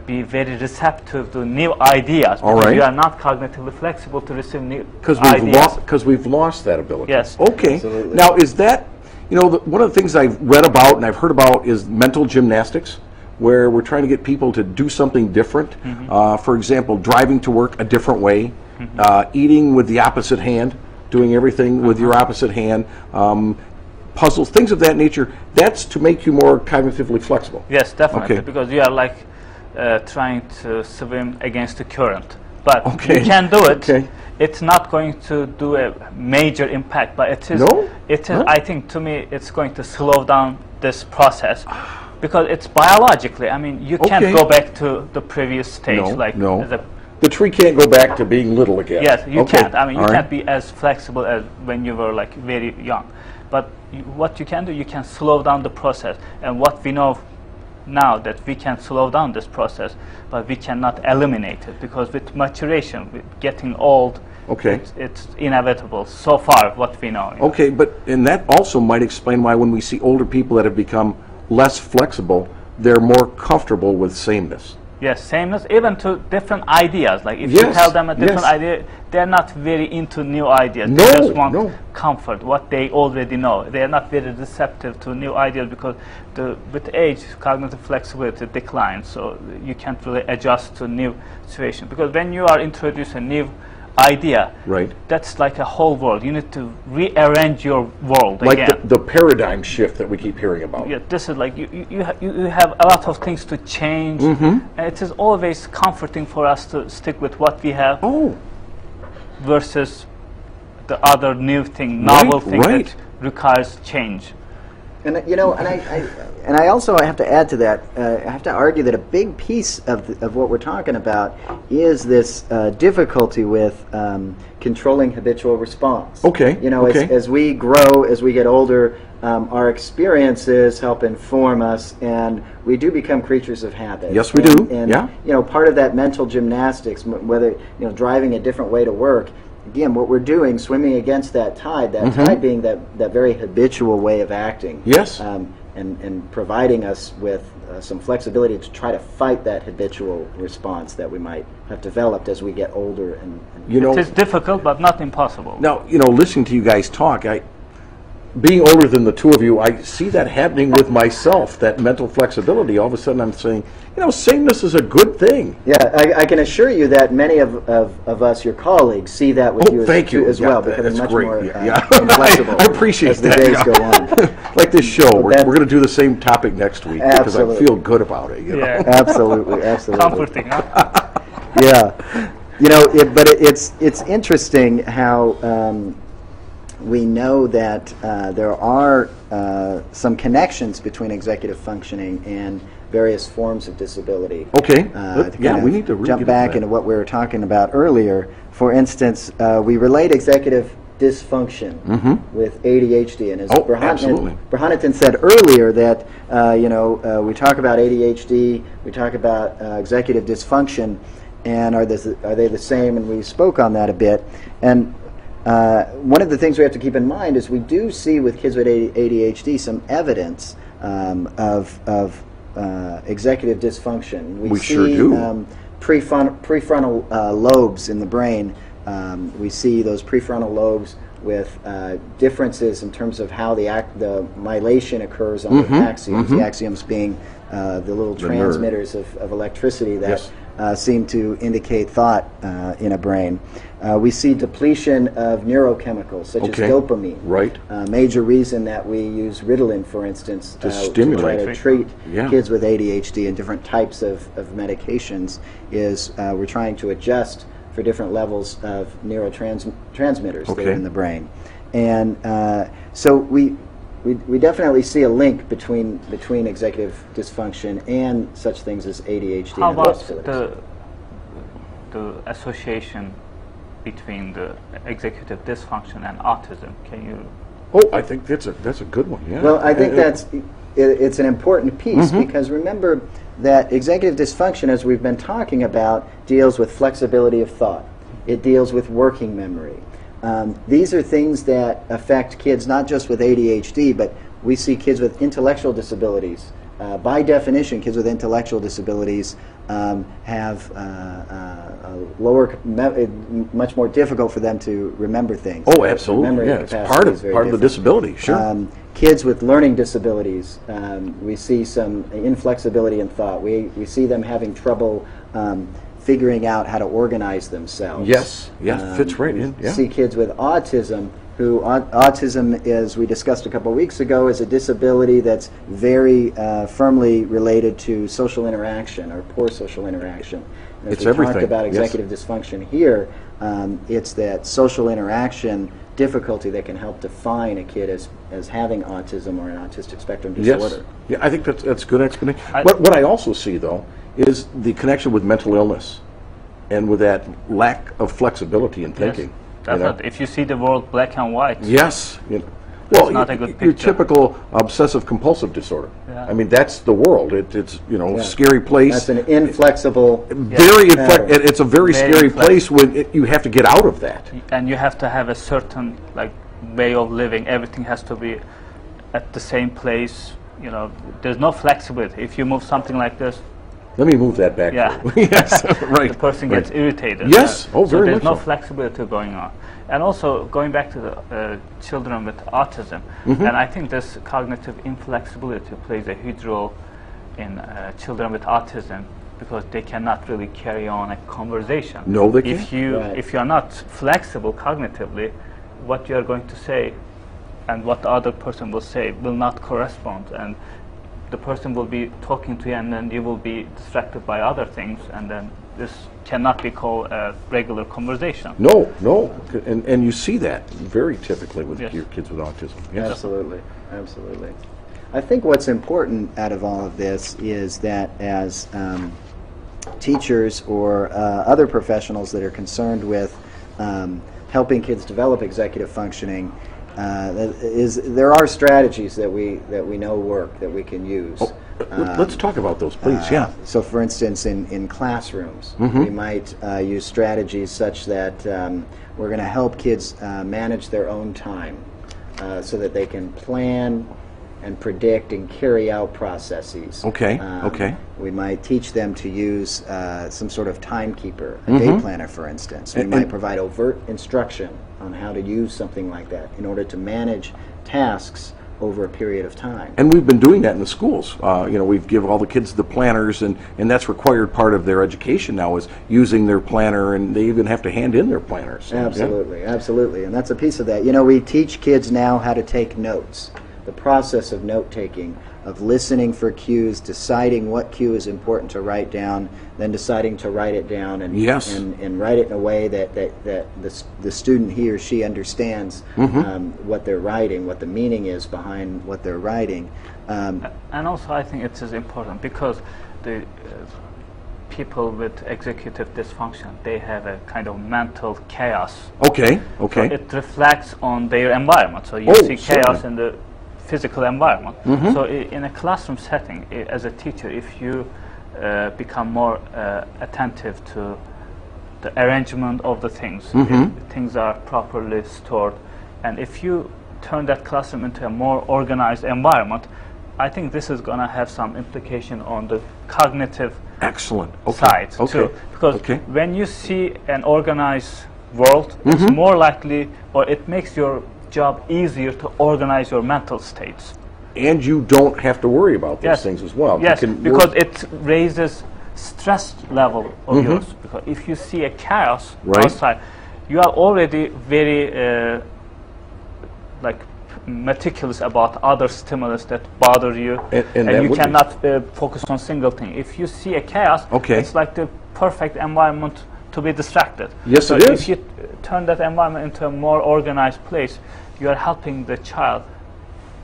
Speaker 2: be very receptive to new ideas, because you are not cognitively flexible to receive new ideas.
Speaker 1: Because we've lost that ability.
Speaker 2: Yes.
Speaker 1: Okay.
Speaker 3: Absolutely.
Speaker 1: Now, is that, you know, one of the things I've read about and I've heard about is mental gymnastics, where we're trying to get people to do something different. For example, driving to work a different way, eating with the opposite hand, doing everything with your opposite hand, puzzles, things of that nature. That's to make you more cognitively flexible.
Speaker 2: Yes, definitely,
Speaker 1: Okay.
Speaker 2: because you are like trying to swim against the current. But
Speaker 1: Okay.
Speaker 2: you can do it.
Speaker 1: Okay.
Speaker 2: It's not going to do a major impact, but it is.
Speaker 1: No?
Speaker 2: It is.
Speaker 1: No?
Speaker 2: I think to me, it's going to slow down this process because it's biologically. I mean, you can't
Speaker 1: Okay.
Speaker 2: go back to the previous stage.
Speaker 1: No,
Speaker 2: like
Speaker 1: no.
Speaker 2: the
Speaker 1: The tree can't go back to being little again.
Speaker 2: Yes, you
Speaker 1: Okay.
Speaker 2: can't. I mean, you
Speaker 1: All right.
Speaker 2: can't be as flexible as when you were like very young. But what you can do, you can slow down the process. And what we know now that we can slow down this process, but we cannot eliminate it because with maturation, with getting old,
Speaker 1: Okay.
Speaker 2: it's inevitable. So far, what we know.
Speaker 1: Okay, and that also might explain why when we see older people that have become less flexible, they're more comfortable with sameness.
Speaker 2: Yes, sameness, even to different ideas. Like if you
Speaker 1: Yes,
Speaker 2: tell them a different
Speaker 1: yes.
Speaker 2: idea, they're not very into new ideas.
Speaker 1: No,
Speaker 2: They just want
Speaker 1: no.
Speaker 2: comfort, what they already know. They are not very receptive to new ideas because with age, cognitive flexibility declines. So you can't really adjust to new situation. Because when you are introducing a new idea,
Speaker 1: Right.
Speaker 2: that's like a whole world. You need to rearrange your world
Speaker 1: Like
Speaker 2: again.
Speaker 1: the paradigm shift that we keep hearing about.
Speaker 2: Yeah, this is like you have a lot of things to change, and it is always comforting for us to stick with what we have
Speaker 1: Oh,
Speaker 2: versus the other new thing, novel
Speaker 1: Right,
Speaker 2: thing
Speaker 1: right.
Speaker 2: that requires change.
Speaker 3: And I also have to add to that. I have to argue that a big piece of what we're talking about is this difficulty with controlling habitual response.
Speaker 1: Okay,
Speaker 3: You know,
Speaker 1: okay.
Speaker 3: as we grow, as we get older, our experiences help inform us, and we do become creatures of habit.
Speaker 1: Yes, we
Speaker 3: And-
Speaker 1: do.
Speaker 3: And
Speaker 1: Yeah.
Speaker 3: you know, part of that mental gymnastics, whether driving a different way to work. Again, what we're doing, swimming against that tide tide being that very habitual way of acting.
Speaker 1: Yes.
Speaker 3: And providing us with some flexibility to try to fight that habitual response that we might have developed as we get older. And
Speaker 1: you know,
Speaker 2: It is difficult, but not impossible.
Speaker 1: now, listening to you guys talk, being older than the two of you, I see that happening with myself, that mental flexibility. All of a sudden I'm saying, sameness is a good thing.
Speaker 3: yeah, I can assure you that many of us, your colleagues, see that with you,
Speaker 1: thank you.
Speaker 3: as
Speaker 1: Yeah,
Speaker 3: well, becoming
Speaker 1: that's
Speaker 3: much
Speaker 1: great.
Speaker 3: more
Speaker 1: Yeah.
Speaker 3: inflexible
Speaker 1: I appreciate
Speaker 3: as the
Speaker 1: that,
Speaker 3: days
Speaker 1: yeah.
Speaker 3: go on.
Speaker 1: Like this show, we're
Speaker 3: that-
Speaker 1: going to do the same topic next week because I
Speaker 3: Absolutely.
Speaker 1: feel good about it.
Speaker 2: Yeah,
Speaker 3: Absolutely, absolutely.
Speaker 2: comforting. Huh?
Speaker 3: Yeah, but it's interesting how we know that there are some connections between executive functioning and various forms of disability.
Speaker 1: Okay.
Speaker 3: To
Speaker 1: Yeah,
Speaker 3: kind
Speaker 1: we
Speaker 3: of
Speaker 1: need to really
Speaker 3: jump
Speaker 1: get
Speaker 3: back
Speaker 1: into
Speaker 3: into
Speaker 1: that.
Speaker 3: what we were talking about earlier. For instance, we relate executive dysfunction with ADHD, and as
Speaker 1: absolutely.
Speaker 3: Burhanattin said earlier that we talk about ADHD, we talk about executive dysfunction, and are they the same? And we spoke on that a bit. And one of the things we have to keep in mind is we do see with kids with ADHD some evidence of executive dysfunction.
Speaker 1: We
Speaker 3: see,
Speaker 1: sure do.
Speaker 3: Prefrontal lobes in the brain. We see those prefrontal lobes with differences in terms of how the mylation occurs on the axioms. The axioms being the little
Speaker 1: The
Speaker 3: transmitters of electricity that
Speaker 1: Yes.
Speaker 3: seem to indicate thought in a brain. We see depletion of neurochemicals such
Speaker 1: Okay.
Speaker 3: as dopamine.
Speaker 1: Right.
Speaker 3: Major reason that we use Ritalin, for instance,
Speaker 1: To
Speaker 3: try
Speaker 1: stimulate.
Speaker 3: to treat
Speaker 1: Yeah.
Speaker 3: kids with ADHD and different types of medications is we're trying to adjust for different levels of neurotransmitters that
Speaker 1: Okay.
Speaker 3: are in the brain. And so we definitely see a link between executive dysfunction and such things as ADHD.
Speaker 2: How
Speaker 3: and
Speaker 2: about
Speaker 3: disabilities.
Speaker 2: the association between the executive dysfunction and autism? Can you?
Speaker 1: Oh, I think that's a good one. Yeah.
Speaker 3: Well, I think it's an important piece because remember that executive dysfunction, as we've been talking about, deals with flexibility of thought. It deals with working memory. These are things that affect kids not just with ADHD, but we see kids with intellectual disabilities. By definition, kids with intellectual disabilities have a lower, much more difficult for them to remember things.
Speaker 1: Oh, absolutely.
Speaker 3: Memory
Speaker 1: Yeah, it's
Speaker 3: capacity
Speaker 1: part
Speaker 3: is
Speaker 1: of
Speaker 3: very
Speaker 1: the
Speaker 3: different.
Speaker 1: disability. Sure.
Speaker 3: Kids with learning disabilities, we see some inflexibility in thought. We see them having trouble figuring out how to organize themselves.
Speaker 1: Yes, yes, fits right in.
Speaker 3: We
Speaker 1: Yeah.
Speaker 3: see kids with autism who autism, as we discussed a couple of weeks ago, is a disability that's very firmly related to social interaction or poor social interaction. And as
Speaker 1: It's
Speaker 3: we
Speaker 1: everything,
Speaker 3: talked about
Speaker 1: yes.
Speaker 3: executive dysfunction here, it's that social interaction difficulty that can help define a kid as having autism or an autistic spectrum disorder.
Speaker 1: Yes. Yeah, I think that's a good explanation. What I also see, though, is the connection with mental illness and with that lack of flexibility in thinking.
Speaker 2: Yes, definitely. If you see the world black and white,
Speaker 1: Yes. Well,
Speaker 2: not a good
Speaker 1: your
Speaker 2: picture.
Speaker 1: typical obsessive compulsive disorder.
Speaker 2: Yeah.
Speaker 1: I mean, that's the world. It's scary place.
Speaker 3: That's an inflexible
Speaker 1: Very
Speaker 3: pattern.
Speaker 1: it's a very
Speaker 2: Very
Speaker 1: scary
Speaker 2: inflexible.
Speaker 1: place when you have to get out of that.
Speaker 2: and you have to have a certain way of living. Everything has to be at the same place. There's no flexibility. If you move something like this,
Speaker 1: Let me move that back.
Speaker 2: Yeah.
Speaker 1: Yes. Right.
Speaker 2: the person
Speaker 1: right.
Speaker 2: gets irritated.
Speaker 1: Yes. Oh,
Speaker 2: so
Speaker 1: very
Speaker 2: there's
Speaker 1: much
Speaker 2: no
Speaker 1: so.
Speaker 2: flexibility going on. And also going back to the children with autism,
Speaker 1: Mm-hmm.
Speaker 2: and I think this cognitive inflexibility plays a huge role in children with autism because they cannot really carry on a conversation.
Speaker 1: No, they
Speaker 2: If
Speaker 1: can't.
Speaker 2: if you are not flexible cognitively, what you are going to say and what the other person will say will not correspond, and the person will be talking to you and then you will be distracted by other things, and then this cannot be called a regular conversation.
Speaker 1: No. And you see that very typically with
Speaker 2: Yes.
Speaker 1: your kids with autism. Yes.
Speaker 3: Absolutely, absolutely. I think what's important out of all of this is that as teachers or other professionals that are concerned with helping kids develop executive functioning, there are strategies that we know work that we can use.
Speaker 1: Let's talk about those, please. Yeah.
Speaker 3: So, for instance, in classrooms, we might use strategies such that we're going to help kids manage their own time so that they can plan and predict and carry out processes.
Speaker 1: Okay, okay.
Speaker 3: We might teach them to use some sort of timekeeper, a day planner, for instance. We might provide overt instruction on how to use something like that in order to manage tasks over a period of time.
Speaker 1: And we've been doing that in the schools. We've given all the kids the planners, and that's required part of their education now is using their planner, and they even have to hand in their planners. So, yeah.
Speaker 3: Absolutely, absolutely. And that's a piece of that. We teach kids now how to take notes. The process of note-taking, of listening for cues, deciding what cue is important to write down, then deciding to write it down and
Speaker 1: Yes.
Speaker 3: and write it in a way that the student, he or she, understands what they're writing, what the meaning is behind what they're writing.
Speaker 2: And also I think it is important because the people with executive dysfunction, they have a kind of mental chaos.
Speaker 1: Okay.
Speaker 2: So it reflects on their environment. So you see chaos
Speaker 1: certainly.
Speaker 2: in the physical environment. So in a classroom setting, as a teacher, if you become more attentive to the arrangement of the things, if things are properly stored, and if you turn that classroom into a more organized environment, I think this is going to have some implication on the cognitive
Speaker 1: Excellent.
Speaker 2: side too. Because when you see an organized world, it's more likely, or it makes your job easier to organize your mental states.
Speaker 1: And you don't have to worry about those things as well.
Speaker 2: Yes,
Speaker 1: You can
Speaker 2: because
Speaker 1: work-
Speaker 2: it raises stress level of yours. Because if you see a chaos
Speaker 1: Right.
Speaker 2: outside, you are already very meticulous about other stimulus that bother you,
Speaker 1: And that
Speaker 2: you
Speaker 1: would be-
Speaker 2: cannot focus on single thing. If you see a chaos, it's like the perfect environment to be distracted.
Speaker 1: Yes,
Speaker 2: so
Speaker 1: it is.
Speaker 2: if you turn that environment into a more organized place, you are helping the child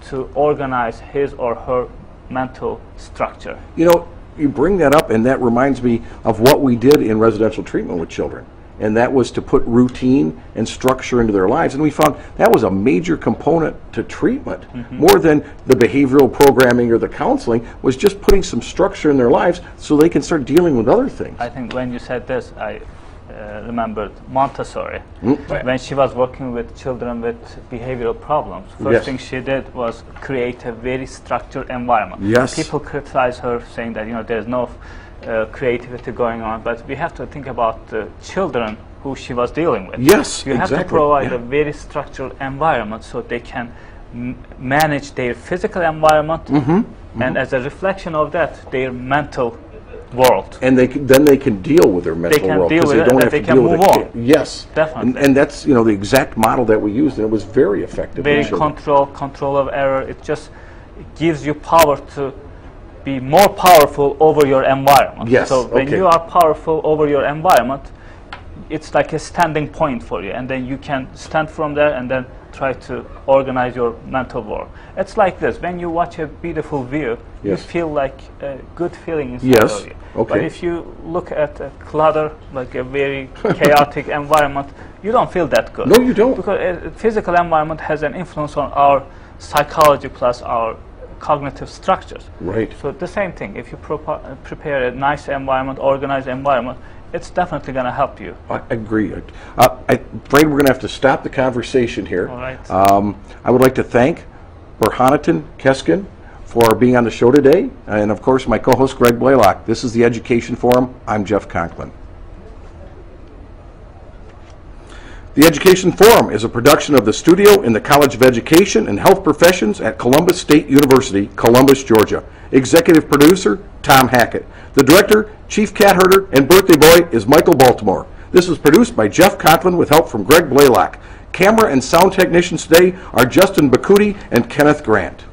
Speaker 2: to organize his or her mental structure.
Speaker 1: You bring that up, and that reminds me of what we did in residential treatment with children. And that was to put routine and structure into their lives. And we found that was a major component to treatment, more than the behavioral programming or the counseling, was just putting some structure in their lives so they can start dealing with other things.
Speaker 2: I think when you said this, I remembered Montessori. When she was working with children with behavioral problems, first thing she did was create a very structured environment.
Speaker 1: Yes.
Speaker 2: People criticize her, saying that there's no creativity going on, but we have to think about the children who she was dealing with.
Speaker 1: Yes,
Speaker 2: you have
Speaker 1: exactly.
Speaker 2: to provide
Speaker 1: Yeah.
Speaker 2: a very structured environment so they can manage their physical environment, and as a reflection of that, their mental world.
Speaker 1: And then they can deal with their mental
Speaker 2: can
Speaker 1: world
Speaker 2: deal
Speaker 1: 'cause
Speaker 2: with
Speaker 1: they
Speaker 2: it,
Speaker 1: don't
Speaker 2: and
Speaker 1: have
Speaker 2: they
Speaker 1: to
Speaker 2: can
Speaker 1: deal with
Speaker 2: move
Speaker 1: it.
Speaker 2: on.
Speaker 1: Yes,
Speaker 2: Definitely.
Speaker 1: And that's the exact model that we used, and it was very effective.
Speaker 2: Very
Speaker 1: with children.
Speaker 2: control of error. It just gives you power to be more powerful over your environment.
Speaker 1: Yes,
Speaker 2: So when
Speaker 1: okay.
Speaker 2: you are powerful over your environment, it's like a standing point for you, and then you can stand from there and then try to organize your mental world. It's like this: when you watch a beautiful view, you
Speaker 1: Yes.
Speaker 2: feel like a good feeling inside
Speaker 1: Yes,
Speaker 2: of you.
Speaker 1: okay.
Speaker 2: But if you look at a clutter, like a very chaotic environment, you don't feel that good.
Speaker 1: No, you don't.
Speaker 2: Because a physical environment has an influence on our psychology plus our cognitive structures.
Speaker 1: Right.
Speaker 2: So the same thing, if you prepare a nice environment, organized environment, it's definitely going to help you.
Speaker 1: I agree. I'm afraid we're going to have to stop the conversation here.
Speaker 2: All right.
Speaker 1: I would like to thank Burhanettin Keskin for being on the show today, and of course my co-host Greg Blaylock. This is the Education Forum. I'm Jeff Conklin. The Education Forum is a production of the studio in the College of Education and Health Professions at Columbus State University, Columbus, Georgia. Executive producer, Tom Hackett. The director, chief cat herder, and birthday boy is Michael Baltimore. This is produced by Jeff Conklin with help from Greg Blaylock. Camera and sound technicians today are Justin Bakuti and Kenneth Grant.